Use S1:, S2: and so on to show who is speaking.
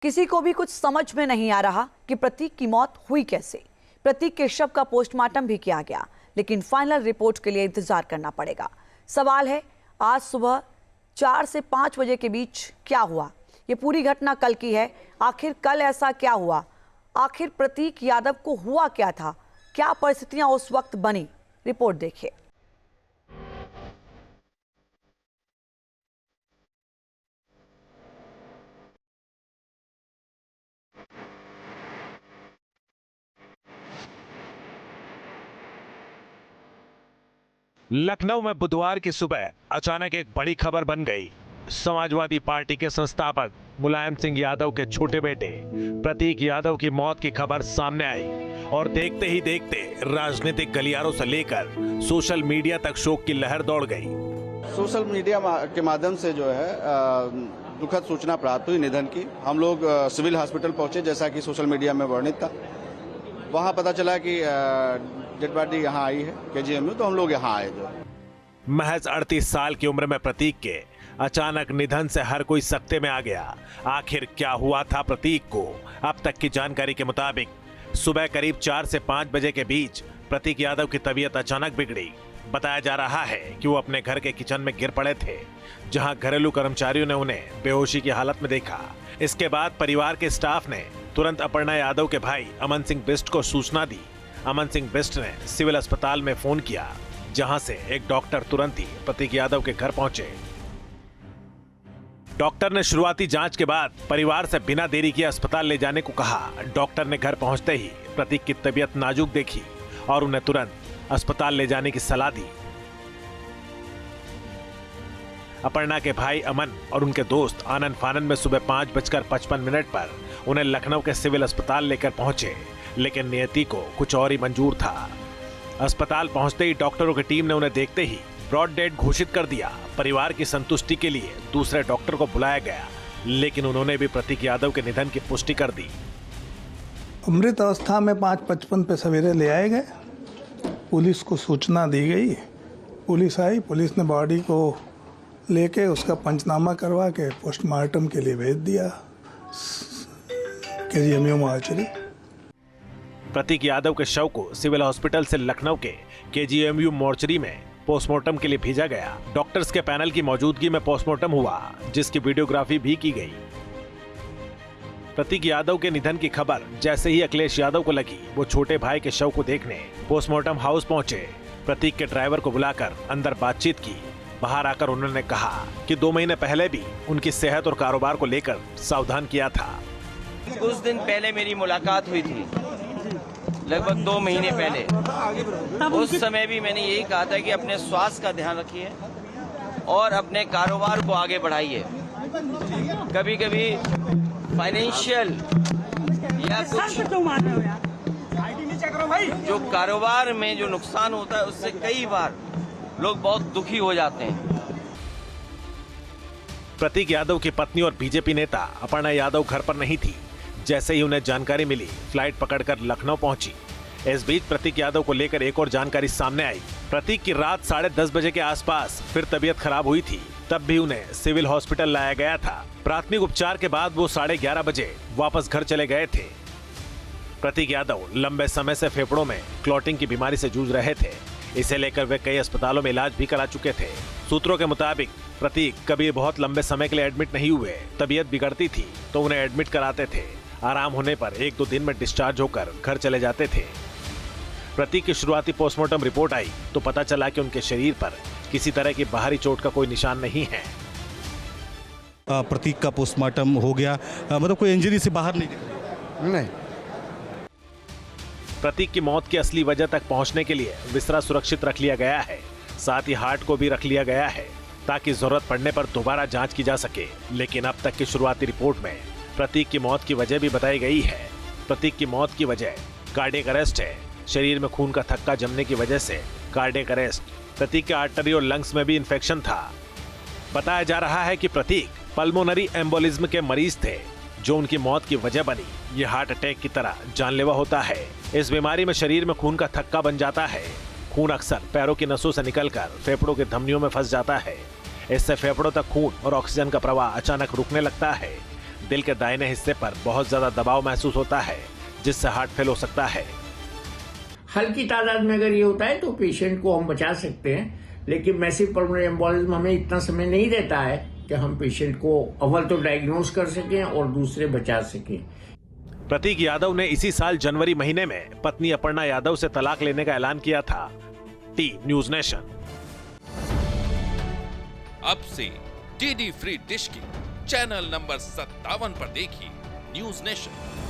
S1: किसी को भी कुछ समझ में नहीं आ रहा कि प्रतीक की मौत हुई कैसे। प्रतीक के शव का पोस्टमार्टम भी किया गया, लेकिन फाइनल रिपोर्ट के लिए इंतजार करना पड़ेगा। सवाल है, आज सुबह 4 से 5 बजे के बीच क्या हुआ? ये पूरी घटना कल की है। आखिर कल ऐसा क्या हुआ? आखिर प्रतीक यादव को हुआ क्या था? क्या परिस्थितियां उस वक्त बनी? रिपोर्ट देखिए।
S2: लखनऊ में बुधवार की सुबह अचानक एक बड़ी खबर बन गई। समाजवादी पार्टी के संस्थापक मुलायम सिंह यादव के छोटे बेटे प्रतीक यादव की मौत की खबर सामने आई और देखते ही देखते राजनीतिक गलियारों से लेकर सोशल मीडिया तक शोक की लहर दौड़ गई।
S3: सोशल मीडिया के माध्यम से जो है दुखद सूचना प्राप्त हुई निधन की। हम लोग सिविल हॉस्पिटल पहुंचे, जैसा कि सोशल मीडिया में वर्णित था। वहां पता चला कि डेड बॉडी यहाँ आई है केजीएमयू, तो हम लोग यहाँ आए। जो
S2: महज 38 साल की उम्र में प्रतीक के अचानक निधन से हर कोई सकते में आ गया। आखिर क्या हुआ था प्रतीक को? अब तक की जानकारी के मुताबिक सुबह करीब 4 से 5 बजे के बीच प्रतीक यादव की तबीयत अचानक बिगड़ी। बताया जा रहा है कि वो अपने घर के किचन में गिर पड़े थे, जहां घरेलू कर्मचारियों ने उन्हें बेहोशी की हालत में देखा। इसके बाद परिवार के स्टाफ ने तुरंत अपर्णा यादव के भाई अमन सिंह बिष्ट को सूचना दी। अमन सिंह बिष्ट ने सिविल अस्पताल में फोन किया, जहां से एक डॉक्टर तुरंत ही प्रतीक यादव के घर पहुंचे। डॉक्टर ने शुरुआती जांच के बाद परिवार से बिना देरी किए अस्पताल ले जाने को कहा। डॉक्टर ने घर पहुंचते ही प्रतीक की तबीयत नाजुक देखी और उन्हें तुरंत अस्पताल ले जाने की सलाह दी। अपर्णा के भाई अमन और उनके दोस्त आनंद फानन में सुबह 5:55 पर उन्हें लखनऊ के सिविल अस्पताल लेकर पहुंचे, लेकिन नियति को कुछ और ही मंजूर था। अस्पताल पहुंचते ही डॉक्टरों की टीम ने उन्हें देखते ही ब्रॉड डेड घोषित कर दिया। परिवार की संतुष्टि के लिए दूसरे डॉक्टर को बुलाया गया, लेकिन उन्होंने भी प्रतीक यादव के निधन की पुष्टि कर दी।
S4: अमृत अवस्था में 5:55 पे सवेरे ले आए गए। पुलिस को सूचना दी गई, पुलिस आई, पुलिस ने बॉडी को लेके उसका पंचनामा करवा के पोस्टमार्टम के लिए भेज दिया केजीएमयू मोर्चरी।
S2: प्रतीक यादव के शव को सिविल हॉस्पिटल से लखनऊ के केजीएमयू मोर्चरी में पोस्टमार्टम के लिए भेजा गया। डॉक्टर्स के पैनल की मौजूदगी में पोस्टमार्टम हुआ, जिसकी वीडियोग्राफी भी की गई। प्रतीक यादव के निधन की खबर जैसे ही अखिलेश यादव को लगी, वो छोटे भाई के शव को देखने पोस्टमार्टम हाउस पहुंचे। प्रतीक के ड्राइवर को बुलाकर अंदर बातचीत की। बाहर आकर उन्होंने कहा कि 2 महीने पहले भी उनकी सेहत और कारोबार को लेकर सावधान किया था।
S5: कुछ दिन पहले मेरी मुलाकात हुई थी, लगभग 2 महीने पहले। उस समय भी मैंने यही कहा था कि अपने स्वास्थ्य का ध्यान रखिए और अपने कारोबार को आगे बढ़ाइए। कभी कभी फाइनेंशियल या कुछ जो कारोबार में जो नुकसान होता है, उससे कई बार लोग बहुत दुखी हो जाते हैं।
S2: प्रतीक यादव की पत्नी और बीजेपी नेता अपर्णा यादव घर पर नहीं थी। जैसे ही उन्हें जानकारी मिली, फ्लाइट पकड़कर लखनऊ पहुंची। इस बीच प्रतीक यादव को लेकर एक और जानकारी सामने आई। प्रतीक की रात 10:30 बजे के आसपास फिर तबीयत खराब हुई थी। तब भी उन्हें सिविल हॉस्पिटल लाया गया था। प्राथमिक उपचार के बाद वो 11:30 बजे वापस घर चले गए थे। प्रतीक यादव लंबे समय से फेफड़ों में क्लॉटिंग की बीमारी से जूझ रहे थे। इसे लेकर वे कई अस्पतालों में इलाज भी करा चुके थे। सूत्रों के मुताबिक प्रतीक कभी बहुत लंबे समय के लिए एडमिट नहीं हुए। तबीयत बिगड़ती थी तो उन्हें एडमिट कराते थे। आराम होने पर 1-2 दिन में डिस्चार्ज होकर घर चले जाते थे। प्रतीक की शुरुआती पोस्टमार्टम रिपोर्ट आई तो पता चला कि उनके शरीर पर किसी तरह की बाहरी चोट का कोई निशान नहीं है।
S6: प्रतीक का पोस्टमार्टम हो गया, मतलब कोई इंजरी से बाहर नहीं।
S2: प्रतीक की मौत की असली वजह तक पहुंचने के लिए विसरा सुरक्षित रख लिया गया है। साथ ही हार्ट को भी रख लिया गया है ताकि जरूरत पड़ने पर दोबारा जांच की जा सके। लेकिन अब तक की शुरुआती रिपोर्ट में प्रतीक की मौत की वजह भी बताई गई है। प्रतीक की मौत की वजह कार्डियक अरेस्ट है। शरीर में खून का थक्का जमने की वजह से कार्डियक अरेस्ट। प्रतीक के आर्टरी और लंग्स में भी इन्फेक्शन था। बताया जा रहा है कि प्रतीक पल्मोनरी एम्बोलिज्म के मरीज थे, जो उनकी मौत की वजह बनी। ये हार्ट अटैक की तरह जानलेवा होता है। इस बीमारी में शरीर में खून का थक्का बन जाता है। खून अक्सर पैरों की नसों से निकलकर फेफड़ों की धमनियों में फंस जाता है। इससे फेफड़ों तक खून और ऑक्सीजन का प्रवाह अचानक रुकने लगता है। दिल के दाहिने हिस्से पर बहुत ज्यादा दबाव महसूस होता है, जिससे हार्ट फेल हो सकता है।
S7: हल्की तादाद में अगर ये होता है तो पेशेंट को हम बचा सकते हैं, लेकिन मैसिव पल्मोनरी एम्बोलिज्म हमें इतना समय नहीं देता है कि हम पेशेंट को अव्वल तो डायग्नोज कर सकें और दूसरे बचा सकें।
S2: प्रतीक यादव ने इसी साल जनवरी महीने में पत्नी अपर्णा यादव से तलाक लेने का ऐलान किया था। T news nation.
S8: अब से डीडी फ्री डिश की चैनल नंबर 57 पर देखिए न्यूज नेशन।